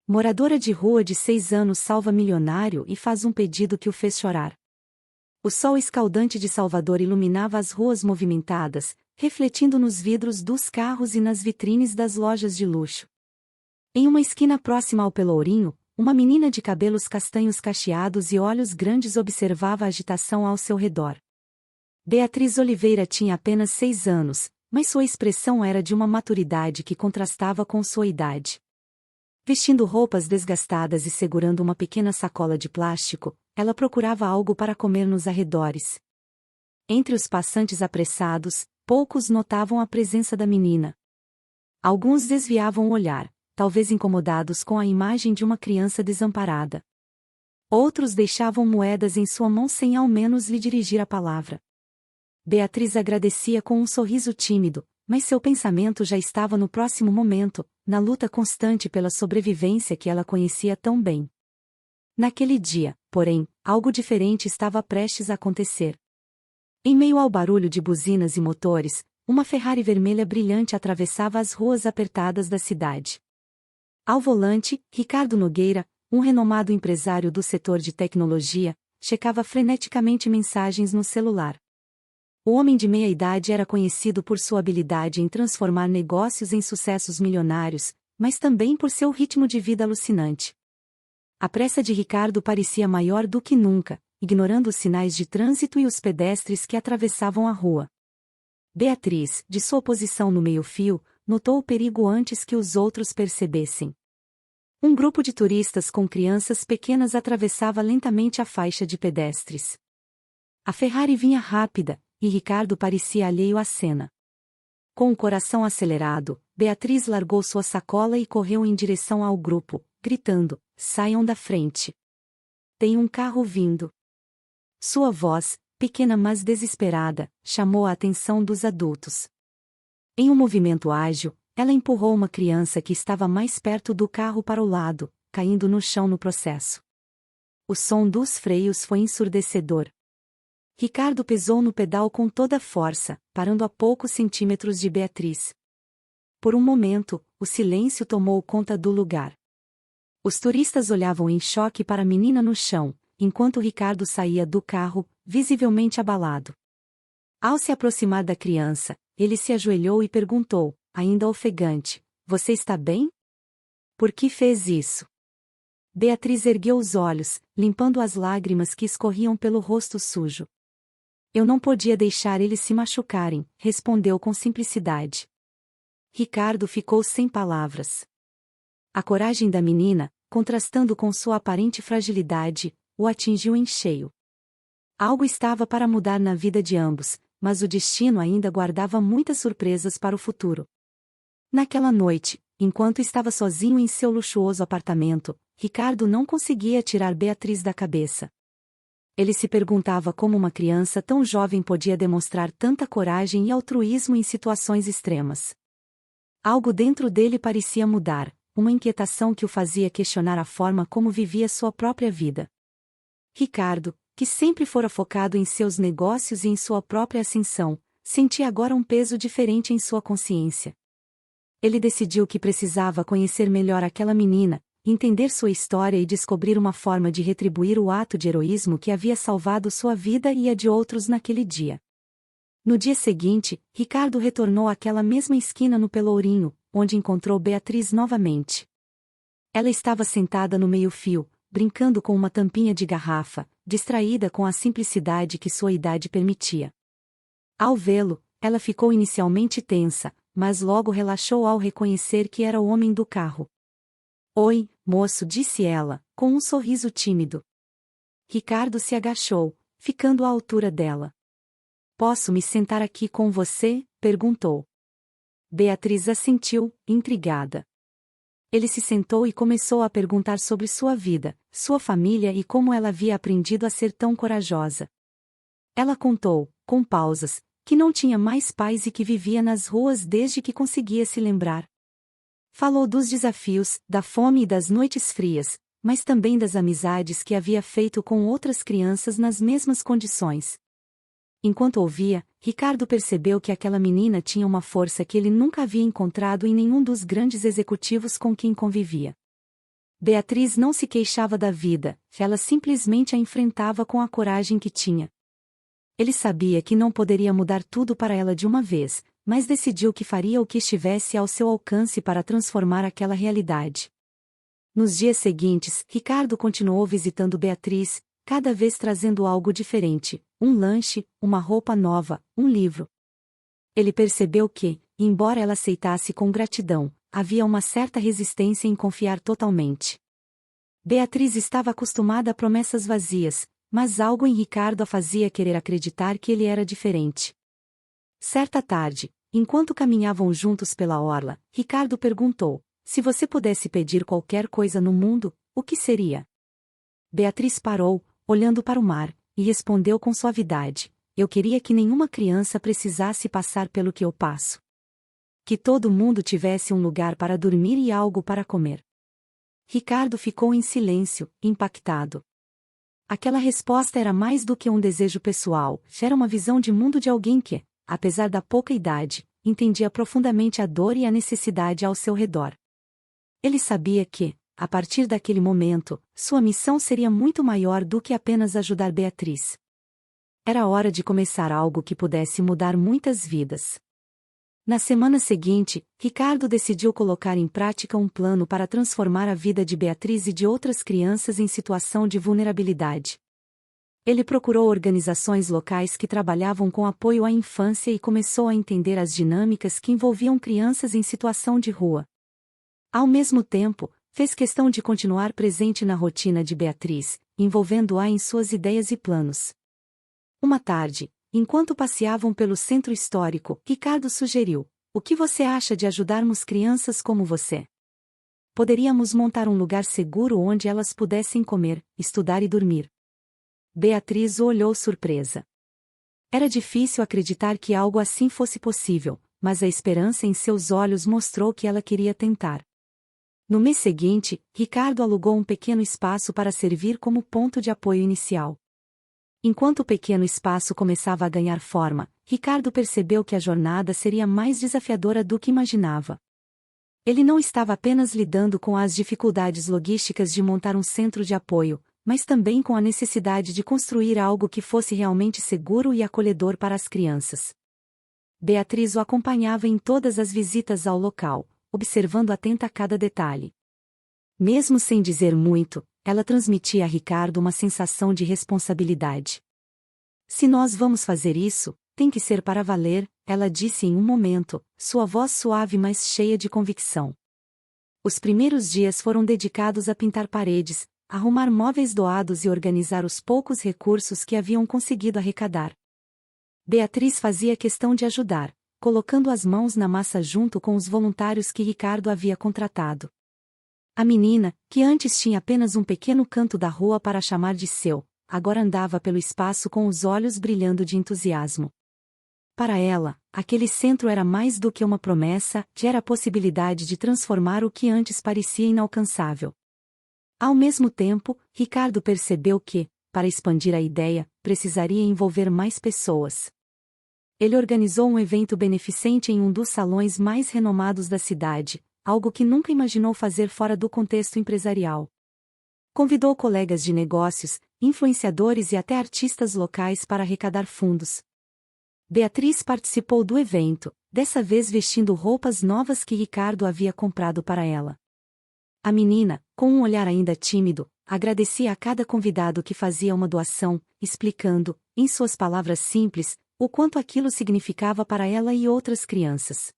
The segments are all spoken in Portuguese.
Moradora de rua de 6 anos salva milionário e faz um pedido que o fez chorar. O sol escaldante de Salvador iluminava as ruas movimentadas, refletindo nos vidros dos carros e nas vitrines das lojas de luxo. Em uma esquina próxima ao Pelourinho, uma menina de cabelos castanhos cacheados e olhos grandes observava a agitação ao seu redor. Beatriz Oliveira tinha apenas 6 anos, mas sua expressão era de uma maturidade que contrastava com sua idade. Vestindo roupas desgastadas e segurando uma pequena sacola de plástico, ela procurava algo para comer nos arredores. Entre os passantes apressados, poucos notavam a presença da menina. Alguns desviavam o olhar, talvez incomodados com a imagem de uma criança desamparada. Outros deixavam moedas em sua mão sem ao menos lhe dirigir a palavra. Beatriz agradecia com um sorriso tímido, mas seu pensamento já estava no próximo momento, na luta constante pela sobrevivência que ela conhecia tão bem. Naquele dia, porém, algo diferente estava prestes a acontecer. Em meio ao barulho de buzinas e motores, uma Ferrari vermelha brilhante atravessava as ruas apertadas da cidade. Ao volante, Ricardo Nogueira, um renomado empresário do setor de tecnologia, checava freneticamente mensagens no celular. O homem de meia-idade era conhecido por sua habilidade em transformar negócios em sucessos milionários, mas também por seu ritmo de vida alucinante. A pressa de Ricardo parecia maior do que nunca, ignorando os sinais de trânsito e os pedestres que atravessavam a rua. Beatriz, de sua posição no meio-fio, notou o perigo antes que os outros percebessem. Um grupo de turistas com crianças pequenas atravessava lentamente a faixa de pedestres. A Ferrari vinha rápida, e Ricardo parecia alheio à cena. Com o coração acelerado, Beatriz largou sua sacola e correu em direção ao grupo, gritando: "Saiam da frente! Tem um carro vindo!" Sua voz, pequena mas desesperada, chamou a atenção dos adultos. Em um movimento ágil, ela empurrou uma criança que estava mais perto do carro para o lado, caindo no chão no processo. O som dos freios foi ensurdecedor. Ricardo pesou no pedal com toda a força, parando a poucos centímetros de Beatriz. Por um momento, o silêncio tomou conta do lugar. Os turistas olhavam em choque para a menina no chão, enquanto Ricardo saía do carro, visivelmente abalado. Ao se aproximar da criança, ele se ajoelhou e perguntou, ainda ofegante: "Você está bem? Por que fez isso?" Beatriz ergueu os olhos, limpando as lágrimas que escorriam pelo rosto sujo. "Eu não podia deixar eles se machucarem", respondeu com simplicidade. Ricardo ficou sem palavras. A coragem da menina, contrastando com sua aparente fragilidade, o atingiu em cheio. Algo estava para mudar na vida de ambos, mas o destino ainda guardava muitas surpresas para o futuro. Naquela noite, enquanto estava sozinho em seu luxuoso apartamento, Ricardo não conseguia tirar Beatriz da cabeça. Ele se perguntava como uma criança tão jovem podia demonstrar tanta coragem e altruísmo em situações extremas. Algo dentro dele parecia mudar, uma inquietação que o fazia questionar a forma como vivia sua própria vida. Ricardo, que sempre fora focado em seus negócios e em sua própria ascensão, sentia agora um peso diferente em sua consciência. Ele decidiu que precisava conhecer melhor aquela menina, entender sua história e descobrir uma forma de retribuir o ato de heroísmo que havia salvado sua vida e a de outros naquele dia. No dia seguinte, Ricardo retornou àquela mesma esquina no Pelourinho, onde encontrou Beatriz novamente. Ela estava sentada no meio-fio, brincando com uma tampinha de garrafa, distraída com a simplicidade que sua idade permitia. Ao vê-lo, ela ficou inicialmente tensa, mas logo relaxou ao reconhecer que era o homem do carro. "Oi, moço", disse ela, com um sorriso tímido. Ricardo se agachou, ficando à altura dela. "Posso me sentar aqui com você?", perguntou. Beatriz assentiu, intrigada. Ele se sentou e começou a perguntar sobre sua vida, sua família e como ela havia aprendido a ser tão corajosa. Ela contou, com pausas, que não tinha mais pais e que vivia nas ruas desde que conseguia se lembrar. Falou dos desafios, da fome e das noites frias, mas também das amizades que havia feito com outras crianças nas mesmas condições. Enquanto ouvia, Ricardo percebeu que aquela menina tinha uma força que ele nunca havia encontrado em nenhum dos grandes executivos com quem convivia. Beatriz não se queixava da vida, ela simplesmente a enfrentava com a coragem que tinha. Ele sabia que não poderia mudar tudo para ela de uma vez, mas decidiu que faria o que estivesse ao seu alcance para transformar aquela realidade. Nos dias seguintes, Ricardo continuou visitando Beatriz, cada vez trazendo algo diferente, um lanche, uma roupa nova, um livro. Ele percebeu que, embora ela aceitasse com gratidão, havia uma certa resistência em confiar totalmente. Beatriz estava acostumada a promessas vazias, mas algo em Ricardo a fazia querer acreditar que ele era diferente. Certa tarde, enquanto caminhavam juntos pela orla, Ricardo perguntou: se você pudesse pedir qualquer coisa no mundo, o que seria? Beatriz parou, olhando para o mar, e respondeu com suavidade: eu queria que nenhuma criança precisasse passar pelo que eu passo. Que todo mundo tivesse um lugar para dormir e algo para comer. Ricardo ficou em silêncio, impactado. Aquela resposta era mais do que um desejo pessoal, era uma visão de mundo de alguém que, apesar da pouca idade, entendia profundamente a dor e a necessidade ao seu redor. Ele sabia que, a partir daquele momento, sua missão seria muito maior do que apenas ajudar Beatriz. Era hora de começar algo que pudesse mudar muitas vidas. Na semana seguinte, Ricardo decidiu colocar em prática um plano para transformar a vida de Beatriz e de outras crianças em situação de vulnerabilidade. Ele procurou organizações locais que trabalhavam com apoio à infância e começou a entender as dinâmicas que envolviam crianças em situação de rua. Ao mesmo tempo, fez questão de continuar presente na rotina de Beatriz, envolvendo-a em suas ideias e planos. Uma tarde, enquanto passeavam pelo centro histórico, Ricardo sugeriu: o que você acha de ajudarmos crianças como você? Poderíamos montar um lugar seguro onde elas pudessem comer, estudar e dormir. Beatriz o olhou surpresa. Era difícil acreditar que algo assim fosse possível, mas a esperança em seus olhos mostrou que ela queria tentar. No mês seguinte, Ricardo alugou um pequeno espaço para servir como ponto de apoio inicial. Enquanto o pequeno espaço começava a ganhar forma, Ricardo percebeu que a jornada seria mais desafiadora do que imaginava. Ele não estava apenas lidando com as dificuldades logísticas de montar um centro de apoio, mas também com a necessidade de construir algo que fosse realmente seguro e acolhedor para as crianças. Beatriz o acompanhava em todas as visitas ao local, observando atenta a cada detalhe. Mesmo sem dizer muito, ela transmitia a Ricardo uma sensação de responsabilidade. Se nós vamos fazer isso, tem que ser para valer, ela disse em um momento, sua voz suave mas cheia de convicção. Os primeiros dias foram dedicados a pintar paredes, arrumar móveis doados e organizar os poucos recursos que haviam conseguido arrecadar. Beatriz fazia questão de ajudar, colocando as mãos na massa junto com os voluntários que Ricardo havia contratado. A menina, que antes tinha apenas um pequeno canto da rua para chamar de seu, agora andava pelo espaço com os olhos brilhando de entusiasmo. Para ela, aquele centro era mais do que uma promessa, era a possibilidade de transformar o que antes parecia inalcançável. Ao mesmo tempo, Ricardo percebeu que, para expandir a ideia, precisaria envolver mais pessoas. Ele organizou um evento beneficente em um dos salões mais renomados da cidade, algo que nunca imaginou fazer fora do contexto empresarial. Convidou colegas de negócios, influenciadores e até artistas locais para arrecadar fundos. Beatriz participou do evento, dessa vez vestindo roupas novas que Ricardo havia comprado para ela. A menina, com um olhar ainda tímido, agradecia a cada convidado que fazia uma doação, explicando, em suas palavras simples, o quanto aquilo significava para ela e outras crianças.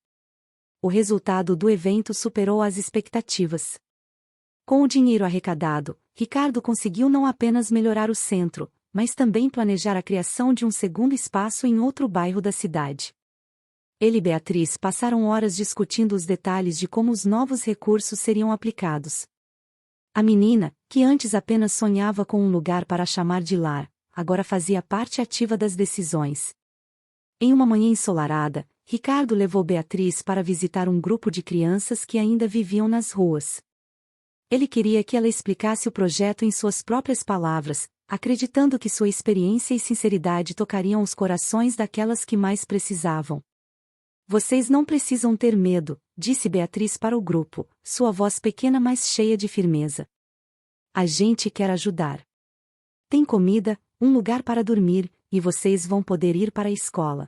O resultado do evento superou as expectativas. Com o dinheiro arrecadado, Ricardo conseguiu não apenas melhorar o centro, mas também planejar a criação de um segundo espaço em outro bairro da cidade. Ele e Beatriz passaram horas discutindo os detalhes de como os novos recursos seriam aplicados. A menina, que antes apenas sonhava com um lugar para chamar de lar, agora fazia parte ativa das decisões. Em uma manhã ensolarada, Ricardo levou Beatriz para visitar um grupo de crianças que ainda viviam nas ruas. Ele queria que ela explicasse o projeto em suas próprias palavras, acreditando que sua experiência e sinceridade tocariam os corações daquelas que mais precisavam. Vocês não precisam ter medo, disse Beatriz para o grupo, sua voz pequena mas cheia de firmeza. A gente quer ajudar. Tem comida, um lugar para dormir, e vocês vão poder ir para a escola.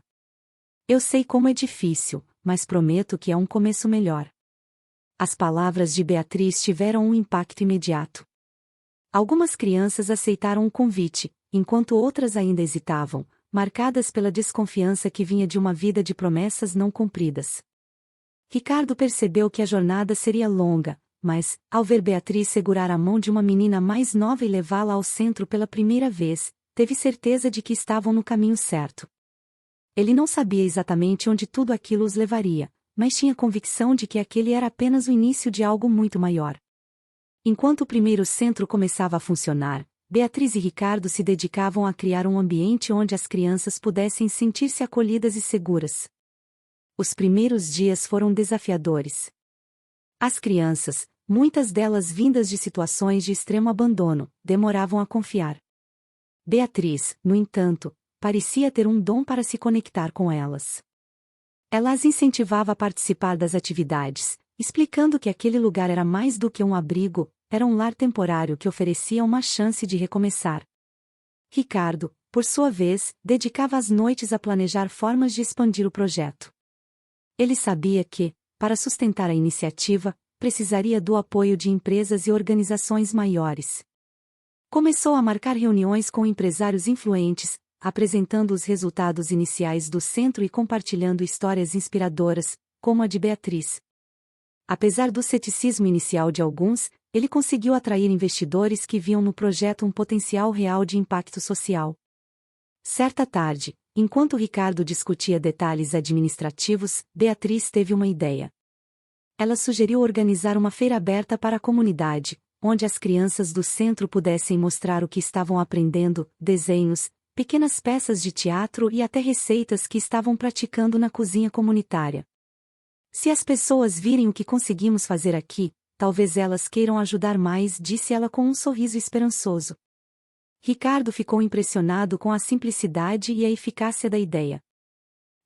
Eu sei como é difícil, mas prometo que é um começo melhor. As palavras de Beatriz tiveram um impacto imediato. Algumas crianças aceitaram o convite, enquanto outras ainda hesitavam, marcadas pela desconfiança que vinha de uma vida de promessas não cumpridas. Ricardo percebeu que a jornada seria longa, mas, ao ver Beatriz segurar a mão de uma menina mais nova e levá-la ao centro pela primeira vez, teve certeza de que estavam no caminho certo. Ele não sabia exatamente onde tudo aquilo os levaria, mas tinha convicção de que aquele era apenas o início de algo muito maior. Enquanto o primeiro centro começava a funcionar, Beatriz e Ricardo se dedicavam a criar um ambiente onde as crianças pudessem sentir-se acolhidas e seguras. Os primeiros dias foram desafiadores. As crianças, muitas delas vindas de situações de extremo abandono, demoravam a confiar. Beatriz, no entanto, parecia ter um dom para se conectar com elas. Ela as incentivava a participar das atividades, explicando que aquele lugar era mais do que um abrigo, era um lar temporário que oferecia uma chance de recomeçar. Ricardo, por sua vez, dedicava as noites a planejar formas de expandir o projeto. Ele sabia que, para sustentar a iniciativa, precisaria do apoio de empresas e organizações maiores. Começou a marcar reuniões com empresários influentes, apresentando os resultados iniciais do centro e compartilhando histórias inspiradoras, como a de Beatriz. Apesar do ceticismo inicial de alguns, ele conseguiu atrair investidores que viam no projeto um potencial real de impacto social. Certa tarde, enquanto Ricardo discutia detalhes administrativos, Beatriz teve uma ideia. Ela sugeriu organizar uma feira aberta para a comunidade, onde as crianças do centro pudessem mostrar o que estavam aprendendo, desenhos, pequenas peças de teatro e até receitas que estavam praticando na cozinha comunitária. Se as pessoas virem o que conseguimos fazer aqui, talvez elas queiram ajudar mais, disse ela com um sorriso esperançoso. Ricardo ficou impressionado com a simplicidade e a eficácia da ideia.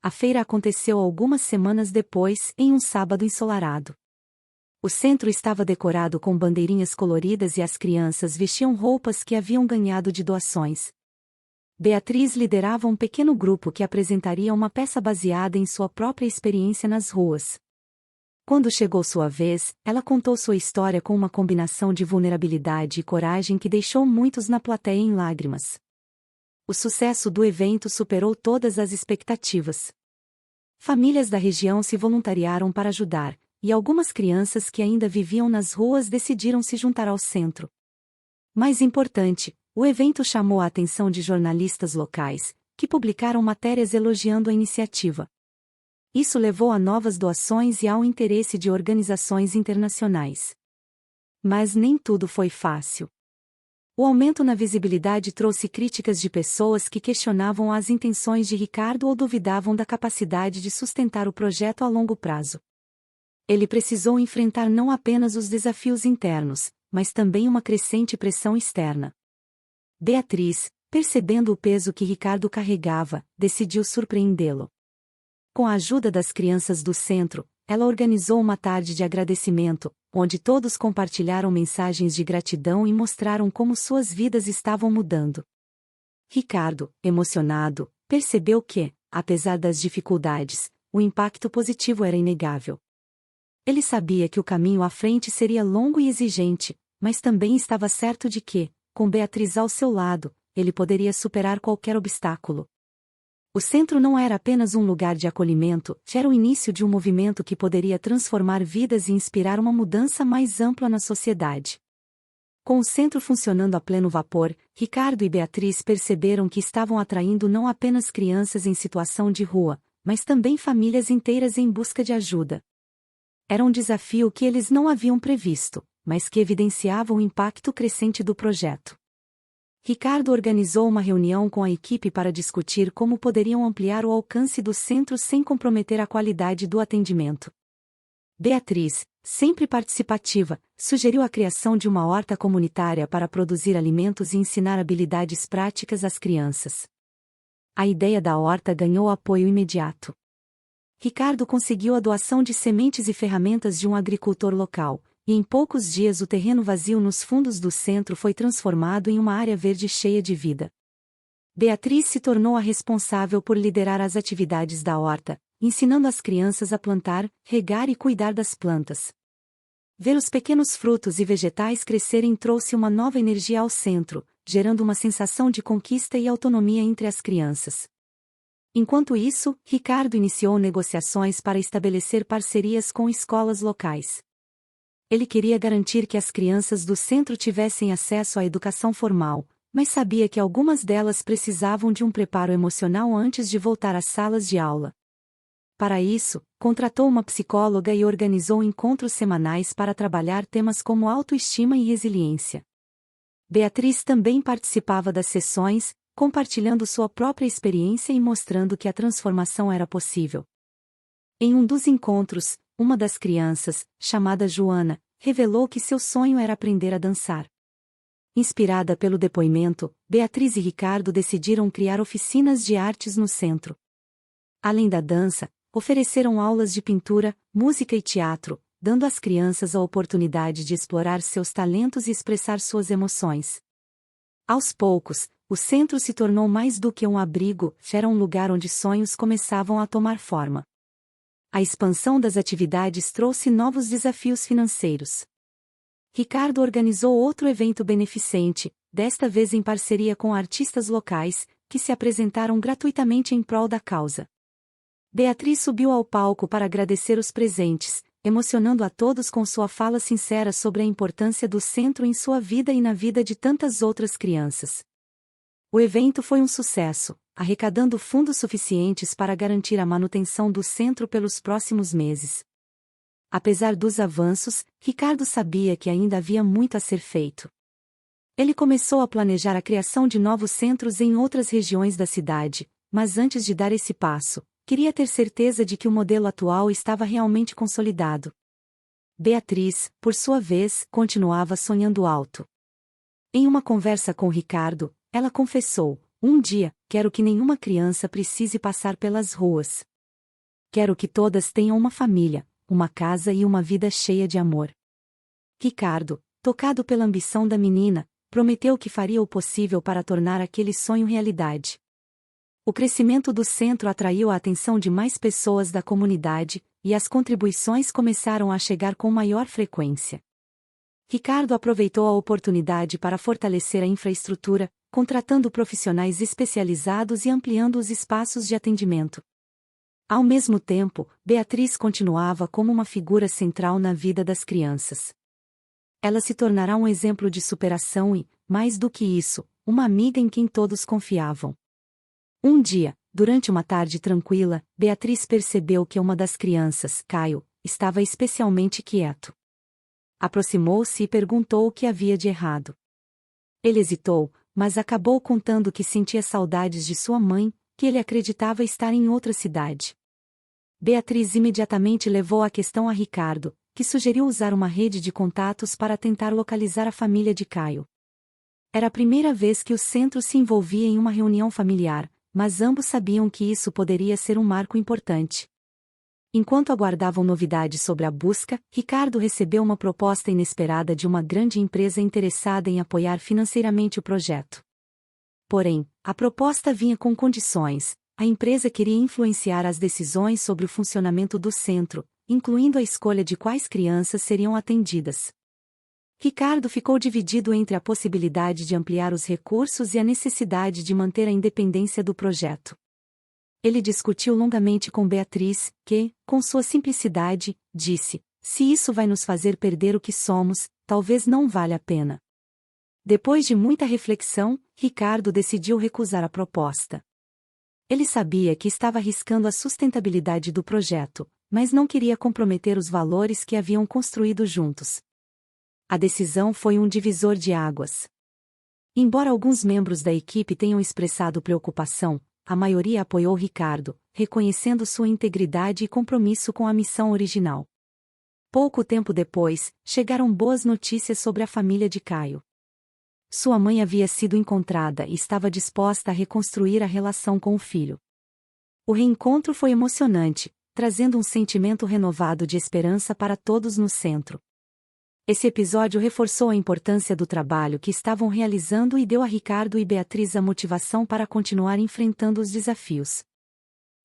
A feira aconteceu algumas semanas depois, em um sábado ensolarado. O centro estava decorado com bandeirinhas coloridas e as crianças vestiam roupas que haviam ganhado de doações. Beatriz liderava um pequeno grupo que apresentaria uma peça baseada em sua própria experiência nas ruas. Quando chegou sua vez, ela contou sua história com uma combinação de vulnerabilidade e coragem que deixou muitos na plateia em lágrimas. O sucesso do evento superou todas as expectativas. Famílias da região se voluntariaram para ajudar, e algumas crianças que ainda viviam nas ruas decidiram se juntar ao centro. Mais importante, o evento chamou a atenção de jornalistas locais, que publicaram matérias elogiando a iniciativa. Isso levou a novas doações e ao interesse de organizações internacionais. Mas nem tudo foi fácil. O aumento na visibilidade trouxe críticas de pessoas que questionavam as intenções de Ricardo ou duvidavam da capacidade de sustentar o projeto a longo prazo. Ele precisou enfrentar não apenas os desafios internos, mas também uma crescente pressão externa. Beatriz, percebendo o peso que Ricardo carregava, decidiu surpreendê-lo. Com a ajuda das crianças do centro, ela organizou uma tarde de agradecimento, onde todos compartilharam mensagens de gratidão e mostraram como suas vidas estavam mudando. Ricardo, emocionado, percebeu que, apesar das dificuldades, o impacto positivo era inegável. Ele sabia que o caminho à frente seria longo e exigente, mas também estava certo de que, com Beatriz ao seu lado, ele poderia superar qualquer obstáculo. O centro não era apenas um lugar de acolhimento, era o início de um movimento que poderia transformar vidas e inspirar uma mudança mais ampla na sociedade. Com o centro funcionando a pleno vapor, Ricardo e Beatriz perceberam que estavam atraindo não apenas crianças em situação de rua, mas também famílias inteiras em busca de ajuda. Era um desafio que eles não haviam previsto, mas que evidenciava o impacto crescente do projeto. Ricardo organizou uma reunião com a equipe para discutir como poderiam ampliar o alcance do centro sem comprometer a qualidade do atendimento. Beatriz, sempre participativa, sugeriu a criação de uma horta comunitária para produzir alimentos e ensinar habilidades práticas às crianças. A ideia da horta ganhou apoio imediato. Ricardo conseguiu a doação de sementes e ferramentas de um agricultor local, e em poucos dias o terreno vazio nos fundos do centro foi transformado em uma área verde cheia de vida. Beatriz se tornou a responsável por liderar as atividades da horta, ensinando as crianças a plantar, regar e cuidar das plantas. Ver os pequenos frutos e vegetais crescerem trouxe uma nova energia ao centro, gerando uma sensação de conquista e autonomia entre as crianças. Enquanto isso, Ricardo iniciou negociações para estabelecer parcerias com escolas locais. Ele queria garantir que as crianças do centro tivessem acesso à educação formal, mas sabia que algumas delas precisavam de um preparo emocional antes de voltar às salas de aula. Para isso, contratou uma psicóloga e organizou encontros semanais para trabalhar temas como autoestima e resiliência. Beatriz também participava das sessões, compartilhando sua própria experiência e mostrando que a transformação era possível. Em um dos encontros, uma das crianças, chamada Joana, revelou que seu sonho era aprender a dançar. Inspirada pelo depoimento, Beatriz e Ricardo decidiram criar oficinas de artes no centro. Além da dança, ofereceram aulas de pintura, música e teatro, dando às crianças a oportunidade de explorar seus talentos e expressar suas emoções. Aos poucos, o centro se tornou mais do que um abrigo, era um lugar onde sonhos começavam a tomar forma. A expansão das atividades trouxe novos desafios financeiros. Ricardo organizou outro evento beneficente, desta vez em parceria com artistas locais, que se apresentaram gratuitamente em prol da causa. Beatriz subiu ao palco para agradecer os presentes, emocionando a todos com sua fala sincera sobre a importância do centro em sua vida e na vida de tantas outras crianças. O evento foi um sucesso, arrecadando fundos suficientes para garantir a manutenção do centro pelos próximos meses. Apesar dos avanços, Ricardo sabia que ainda havia muito a ser feito. Ele começou a planejar a criação de novos centros em outras regiões da cidade, mas antes de dar esse passo, queria ter certeza de que o modelo atual estava realmente consolidado. Beatriz, por sua vez, continuava sonhando alto. Em uma conversa com Ricardo, ela confessou: "Um dia, quero que nenhuma criança precise passar pelas ruas. Quero que todas tenham uma família, uma casa e uma vida cheia de amor." Ricardo, tocado pela ambição da menina, prometeu que faria o possível para tornar aquele sonho realidade. O crescimento do centro atraiu a atenção de mais pessoas da comunidade, e as contribuições começaram a chegar com maior frequência. Ricardo aproveitou a oportunidade para fortalecer a infraestrutura, contratando profissionais especializados e ampliando os espaços de atendimento. Ao mesmo tempo, Beatriz continuava como uma figura central na vida das crianças. Ela se tornará um exemplo de superação e, mais do que isso, uma amiga em quem todos confiavam. Um dia, durante uma tarde tranquila, Beatriz percebeu que uma das crianças, Caio, estava especialmente quieto. Aproximou-se e perguntou o que havia de errado. Ele hesitou, mas acabou contando que sentia saudades de sua mãe, que ele acreditava estar em outra cidade. Beatriz imediatamente levou a questão a Ricardo, que sugeriu usar uma rede de contatos para tentar localizar a família de Caio. Era a primeira vez que o centro se envolvia em uma reunião familiar, mas ambos sabiam que isso poderia ser um marco importante. Enquanto aguardavam novidades sobre a busca, Ricardo recebeu uma proposta inesperada de uma grande empresa interessada em apoiar financeiramente o projeto. Porém, a proposta vinha com condições. A empresa queria influenciar as decisões sobre o funcionamento do centro, incluindo a escolha de quais crianças seriam atendidas. Ricardo ficou dividido entre a possibilidade de ampliar os recursos e a necessidade de manter a independência do projeto. Ele discutiu longamente com Beatriz, que, com sua simplicidade, disse: "Se isso vai nos fazer perder o que somos, talvez não valha a pena." Depois de muita reflexão, Ricardo decidiu recusar a proposta. Ele sabia que estava arriscando a sustentabilidade do projeto, mas não queria comprometer os valores que haviam construído juntos. A decisão foi um divisor de águas. Embora alguns membros da equipe tenham expressado preocupação, a maioria apoiou Ricardo, reconhecendo sua integridade e compromisso com a missão original. Pouco tempo depois, chegaram boas notícias sobre a família de Caio. Sua mãe havia sido encontrada e estava disposta a reconstruir a relação com o filho. O reencontro foi emocionante, trazendo um sentimento renovado de esperança para todos no centro. Esse episódio reforçou a importância do trabalho que estavam realizando e deu a Ricardo e Beatriz a motivação para continuar enfrentando os desafios.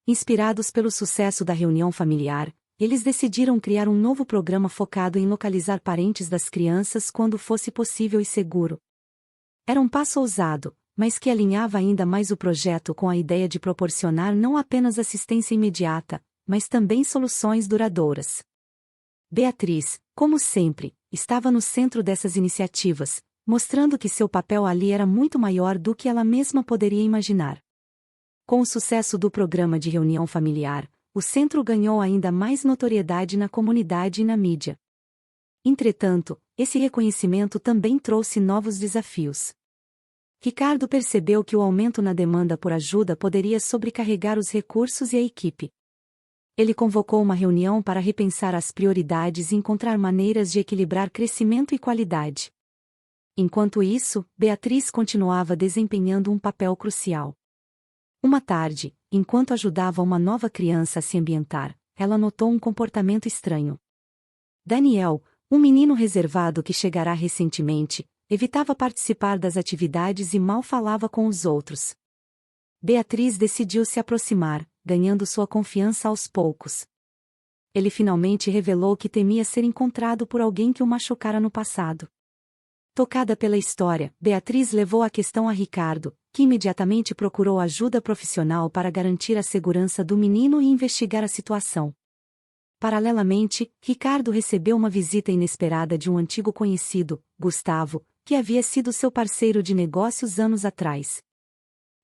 Inspirados pelo sucesso da reunião familiar, eles decidiram criar um novo programa focado em localizar parentes das crianças quando fosse possível e seguro. Era um passo ousado, mas que alinhava ainda mais o projeto com a ideia de proporcionar não apenas assistência imediata, mas também soluções duradouras. Beatriz, como sempre, estava no centro dessas iniciativas, mostrando que seu papel ali era muito maior do que ela mesma poderia imaginar. Com o sucesso do programa de reunião familiar, o centro ganhou ainda mais notoriedade na comunidade e na mídia. Entretanto, esse reconhecimento também trouxe novos desafios. Ricardo percebeu que o aumento na demanda por ajuda poderia sobrecarregar os recursos e a equipe. Ele convocou uma reunião para repensar as prioridades e encontrar maneiras de equilibrar crescimento e qualidade. Enquanto isso, Beatriz continuava desempenhando um papel crucial. Uma tarde, enquanto ajudava uma nova criança a se ambientar, ela notou um comportamento estranho. Daniel, um menino reservado que chegara recentemente, evitava participar das atividades e mal falava com os outros. Beatriz decidiu se aproximar, ganhando sua confiança aos poucos. Ele finalmente revelou que temia ser encontrado por alguém que o machucara no passado. Tocada pela história, Beatriz levou a questão a Ricardo, que imediatamente procurou ajuda profissional para garantir a segurança do menino e investigar a situação. Paralelamente, Ricardo recebeu uma visita inesperada de um antigo conhecido, Gustavo, que havia sido seu parceiro de negócios anos atrás.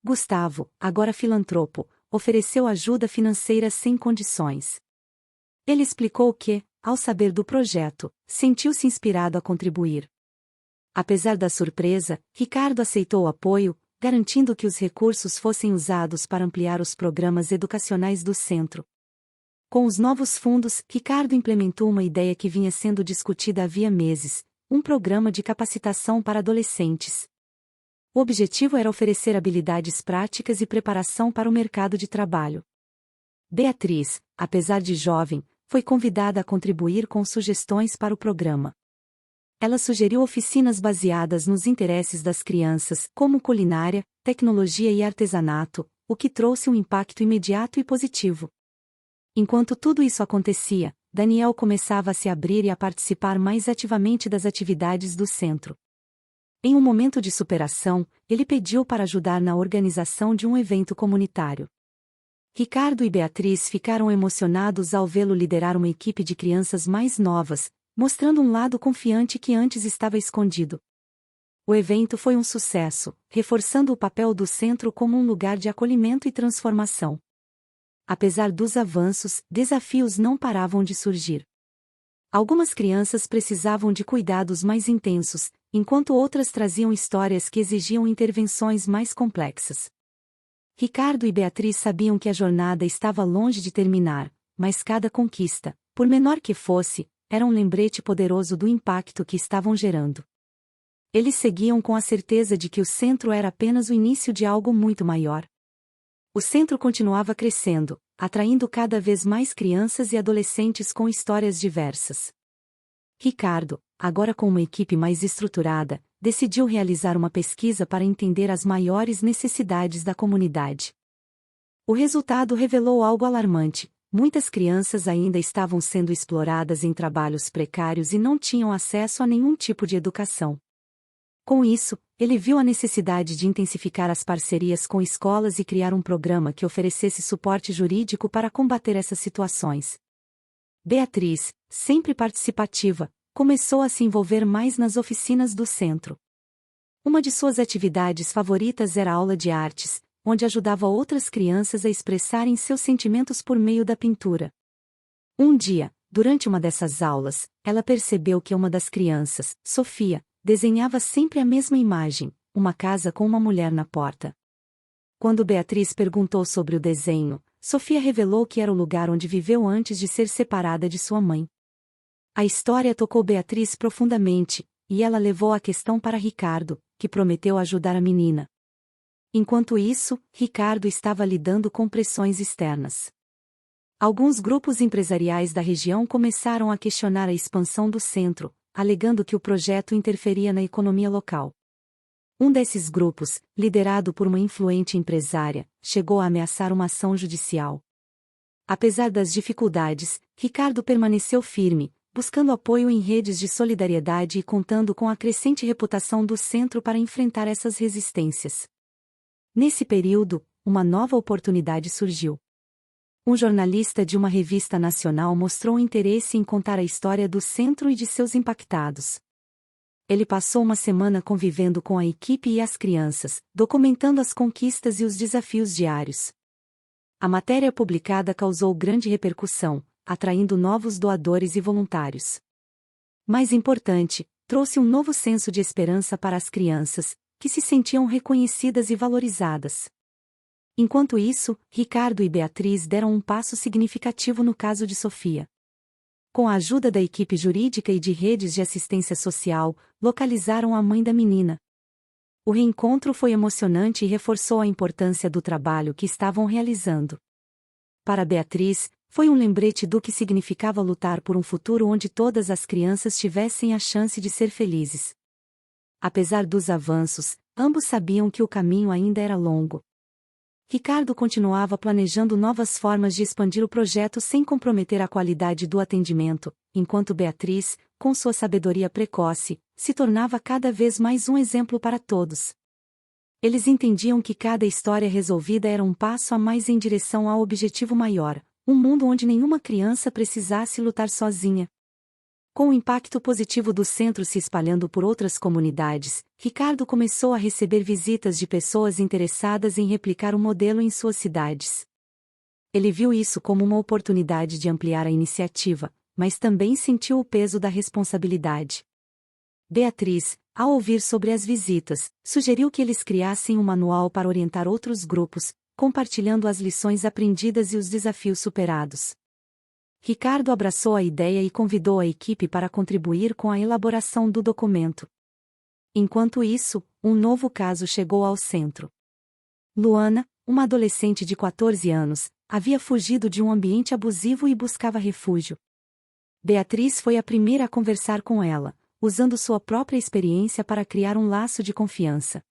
Gustavo, agora filantropo, ofereceu ajuda financeira sem condições. Ele explicou que, ao saber do projeto, sentiu-se inspirado a contribuir. Apesar da surpresa, Ricardo aceitou o apoio, garantindo que os recursos fossem usados para ampliar os programas educacionais do centro. Com os novos fundos, Ricardo implementou uma ideia que vinha sendo discutida havia meses, um programa de capacitação para adolescentes. O objetivo era oferecer habilidades práticas e preparação para o mercado de trabalho. Beatriz, apesar de jovem, foi convidada a contribuir com sugestões para o programa. Ela sugeriu oficinas baseadas nos interesses das crianças, como culinária, tecnologia e artesanato, o que trouxe um impacto imediato e positivo. Enquanto tudo isso acontecia, Daniel começava a se abrir e a participar mais ativamente das atividades do centro. Em um momento de superação, ele pediu para ajudar na organização de um evento comunitário. Ricardo e Beatriz ficaram emocionados ao vê-lo liderar uma equipe de crianças mais novas, mostrando um lado confiante que antes estava escondido. O evento foi um sucesso, reforçando o papel do centro como um lugar de acolhimento e transformação. Apesar dos avanços, desafios não paravam de surgir. Algumas crianças precisavam de cuidados mais intensos, enquanto outras traziam histórias que exigiam intervenções mais complexas. Ricardo e Beatriz sabiam que a jornada estava longe de terminar, mas cada conquista, por menor que fosse, era um lembrete poderoso do impacto que estavam gerando. Eles seguiam com a certeza de que o centro era apenas o início de algo muito maior. O centro continuava crescendo, atraindo cada vez mais crianças e adolescentes com histórias diversas. Ricardo, agora com uma equipe mais estruturada, decidiu realizar uma pesquisa para entender as maiores necessidades da comunidade. O resultado revelou algo alarmante: muitas crianças ainda estavam sendo exploradas em trabalhos precários e não tinham acesso a nenhum tipo de educação. Com isso, ele viu a necessidade de intensificar as parcerias com escolas e criar um programa que oferecesse suporte jurídico para combater essas situações. Beatriz, sempre participativa, começou a se envolver mais nas oficinas do centro. Uma de suas atividades favoritas era a aula de artes, onde ajudava outras crianças a expressarem seus sentimentos por meio da pintura. Um dia, durante uma dessas aulas, ela percebeu que uma das crianças, Sofia, desenhava sempre a mesma imagem, uma casa com uma mulher na porta. Quando Beatriz perguntou sobre o desenho, Sofia revelou que era o lugar onde viveu antes de ser separada de sua mãe. A história tocou Beatriz profundamente, e ela levou a questão para Ricardo, que prometeu ajudar a menina. Enquanto isso, Ricardo estava lidando com pressões externas. Alguns grupos empresariais da região começaram a questionar a expansão do centro, alegando que o projeto interferia na economia local. Um desses grupos, liderado por uma influente empresária, chegou a ameaçar uma ação judicial. Apesar das dificuldades, Ricardo permaneceu firme, buscando apoio em redes de solidariedade e contando com a crescente reputação do centro para enfrentar essas resistências. Nesse período, uma nova oportunidade surgiu. Um jornalista de uma revista nacional mostrou interesse em contar a história do centro e de seus impactados. Ele passou uma semana convivendo com a equipe e as crianças, documentando as conquistas e os desafios diários. A matéria publicada causou grande repercussão, atraindo novos doadores e voluntários. Mais importante, trouxe um novo senso de esperança para as crianças, que se sentiam reconhecidas e valorizadas. Enquanto isso, Ricardo e Beatriz deram um passo significativo no caso de Sofia. Com a ajuda da equipe jurídica e de redes de assistência social, localizaram a mãe da menina. O reencontro foi emocionante e reforçou a importância do trabalho que estavam realizando. Para Beatriz, foi um lembrete do que significava lutar por um futuro onde todas as crianças tivessem a chance de ser felizes. Apesar dos avanços, ambos sabiam que o caminho ainda era longo. Ricardo continuava planejando novas formas de expandir o projeto sem comprometer a qualidade do atendimento, enquanto Beatriz, com sua sabedoria precoce, se tornava cada vez mais um exemplo para todos. Eles entendiam que cada história resolvida era um passo a mais em direção ao objetivo maior, um mundo onde nenhuma criança precisasse lutar sozinha. Com o impacto positivo do centro se espalhando por outras comunidades, Ricardo começou a receber visitas de pessoas interessadas em replicar o modelo em suas cidades. Ele viu isso como uma oportunidade de ampliar a iniciativa, mas também sentiu o peso da responsabilidade. Beatriz, ao ouvir sobre as visitas, sugeriu que eles criassem um manual para orientar outros grupos, compartilhando as lições aprendidas e os desafios superados. Ricardo abraçou a ideia e convidou a equipe para contribuir com a elaboração do documento. Enquanto isso, um novo caso chegou ao centro. Luana, uma adolescente de 14 anos, havia fugido de um ambiente abusivo e buscava refúgio. Beatriz foi a primeira a conversar com ela, usando sua própria experiência para criar um laço de confiança.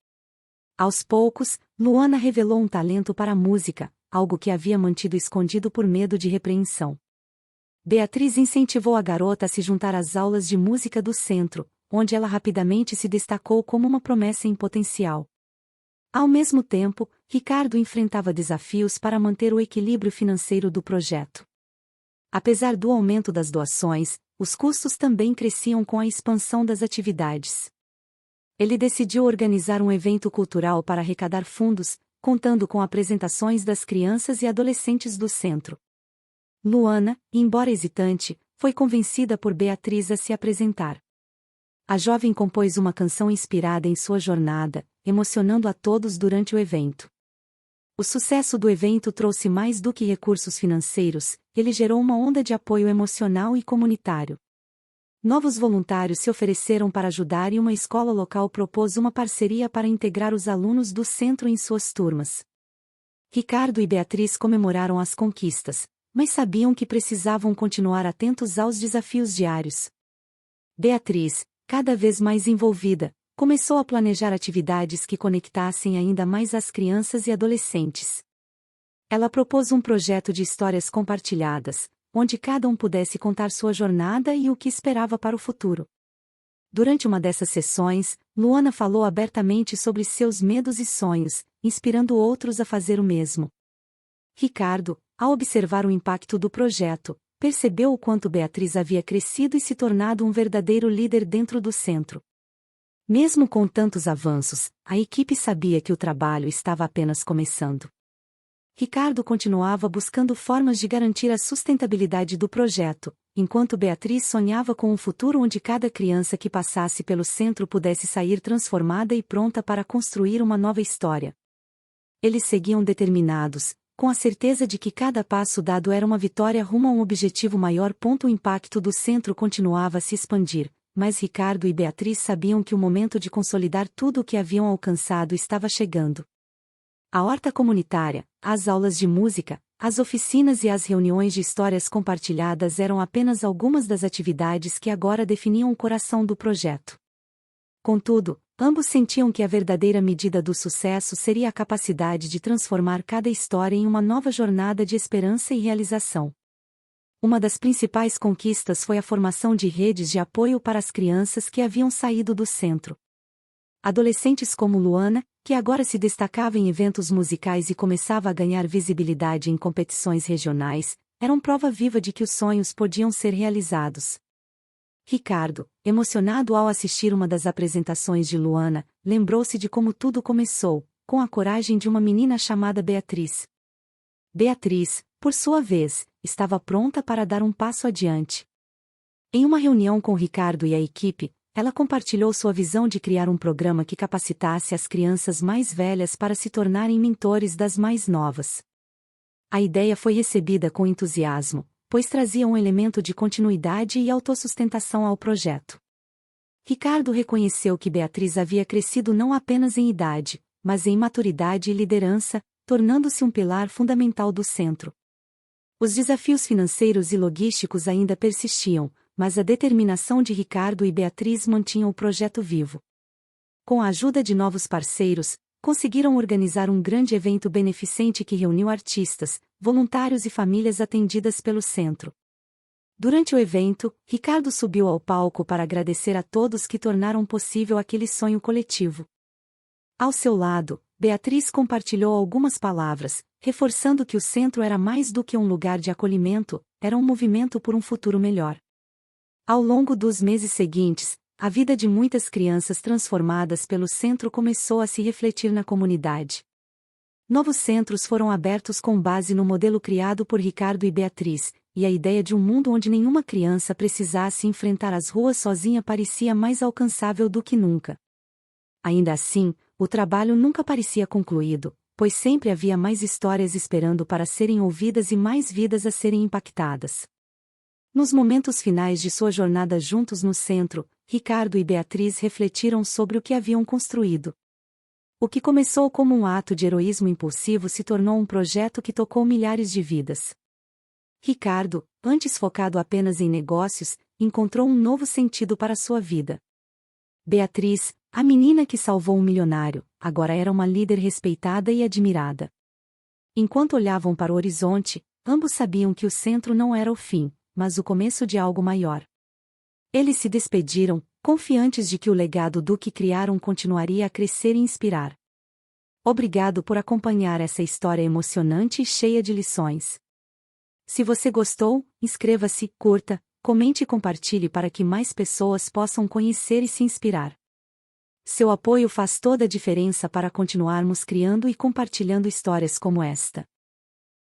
Aos poucos, Luana revelou um talento para a música, algo que havia mantido escondido por medo de repreensão. Beatriz incentivou a garota a se juntar às aulas de música do centro, onde ela rapidamente se destacou como uma promessa em potencial. Ao mesmo tempo, Ricardo enfrentava desafios para manter o equilíbrio financeiro do projeto. Apesar do aumento das doações, os custos também cresciam com a expansão das atividades. Ele decidiu organizar um evento cultural para arrecadar fundos, contando com apresentações das crianças e adolescentes do centro. Luana, embora hesitante, foi convencida por Beatriz a se apresentar. A jovem compôs uma canção inspirada em sua jornada, emocionando a todos durante o evento. O sucesso do evento trouxe mais do que recursos financeiros, ele gerou uma onda de apoio emocional e comunitário. Novos voluntários se ofereceram para ajudar e uma escola local propôs uma parceria para integrar os alunos do centro em suas turmas. Ricardo e Beatriz comemoraram as conquistas, mas sabiam que precisavam continuar atentos aos desafios diários. Beatriz, cada vez mais envolvida, começou a planejar atividades que conectassem ainda mais as crianças e adolescentes. Ela propôs um projeto de histórias compartilhadas, onde cada um pudesse contar sua jornada e o que esperava para o futuro. Durante uma dessas sessões, Luana falou abertamente sobre seus medos e sonhos, inspirando outros a fazer o mesmo. Ricardo, ao observar o impacto do projeto, percebeu o quanto Beatriz havia crescido e se tornado um verdadeiro líder dentro do centro. Mesmo com tantos avanços, a equipe sabia que o trabalho estava apenas começando. Ricardo continuava buscando formas de garantir a sustentabilidade do projeto, enquanto Beatriz sonhava com um futuro onde cada criança que passasse pelo centro pudesse sair transformada e pronta para construir uma nova história. Eles seguiam determinados, com a certeza de que cada passo dado era uma vitória rumo a um objetivo maior. O impacto do centro continuava a se expandir, mas Ricardo e Beatriz sabiam que o momento de consolidar tudo o que haviam alcançado estava chegando. A horta comunitária, as aulas de música, as oficinas e as reuniões de histórias compartilhadas eram apenas algumas das atividades que agora definiam o coração do projeto. Contudo, ambos sentiam que a verdadeira medida do sucesso seria a capacidade de transformar cada história em uma nova jornada de esperança e realização. Uma das principais conquistas foi a formação de redes de apoio para as crianças que haviam saído do centro. Adolescentes como Luana, que agora se destacava em eventos musicais e começava a ganhar visibilidade em competições regionais, eram prova viva de que os sonhos podiam ser realizados. Ricardo, emocionado ao assistir uma das apresentações de Luana, lembrou-se de como tudo começou, com a coragem de uma menina chamada Beatriz. Beatriz, por sua vez, estava pronta para dar um passo adiante. Em uma reunião com Ricardo e a equipe, ela compartilhou sua visão de criar um programa que capacitasse as crianças mais velhas para se tornarem mentores das mais novas. A ideia foi recebida com entusiasmo, pois trazia um elemento de continuidade e autossustentação ao projeto. Ricardo reconheceu que Beatriz havia crescido não apenas em idade, mas em maturidade e liderança, tornando-se um pilar fundamental do centro. Os desafios financeiros e logísticos ainda persistiam, mas a determinação de Ricardo e Beatriz mantinham o projeto vivo. Com a ajuda de novos parceiros, conseguiram organizar um grande evento beneficente que reuniu artistas, voluntários e famílias atendidas pelo centro. Durante o evento, Ricardo subiu ao palco para agradecer a todos que tornaram possível aquele sonho coletivo. Ao seu lado, Beatriz compartilhou algumas palavras, reforçando que o centro era mais do que um lugar de acolhimento, era um movimento por um futuro melhor. Ao longo dos meses seguintes, a vida de muitas crianças transformadas pelo centro começou a se refletir na comunidade. Novos centros foram abertos com base no modelo criado por Ricardo e Beatriz, e a ideia de um mundo onde nenhuma criança precisasse enfrentar as ruas sozinha parecia mais alcançável do que nunca. Ainda assim, o trabalho nunca parecia concluído, pois sempre havia mais histórias esperando para serem ouvidas e mais vidas a serem impactadas. Nos momentos finais de sua jornada juntos no centro, Ricardo e Beatriz refletiram sobre o que haviam construído. O que começou como um ato de heroísmo impulsivo se tornou um projeto que tocou milhares de vidas. Ricardo, antes focado apenas em negócios, encontrou um novo sentido para sua vida. Beatriz, a menina que salvou um milionário, agora era uma líder respeitada e admirada. Enquanto olhavam para o horizonte, ambos sabiam que o centro não era o fim, mas o começo de algo maior. Eles se despediram, confiantes de que o legado do que criaram continuaria a crescer e inspirar. Obrigado por acompanhar essa história emocionante e cheia de lições. Se você gostou, inscreva-se, curta, comente e compartilhe para que mais pessoas possam conhecer e se inspirar. Seu apoio faz toda a diferença para continuarmos criando e compartilhando histórias como esta.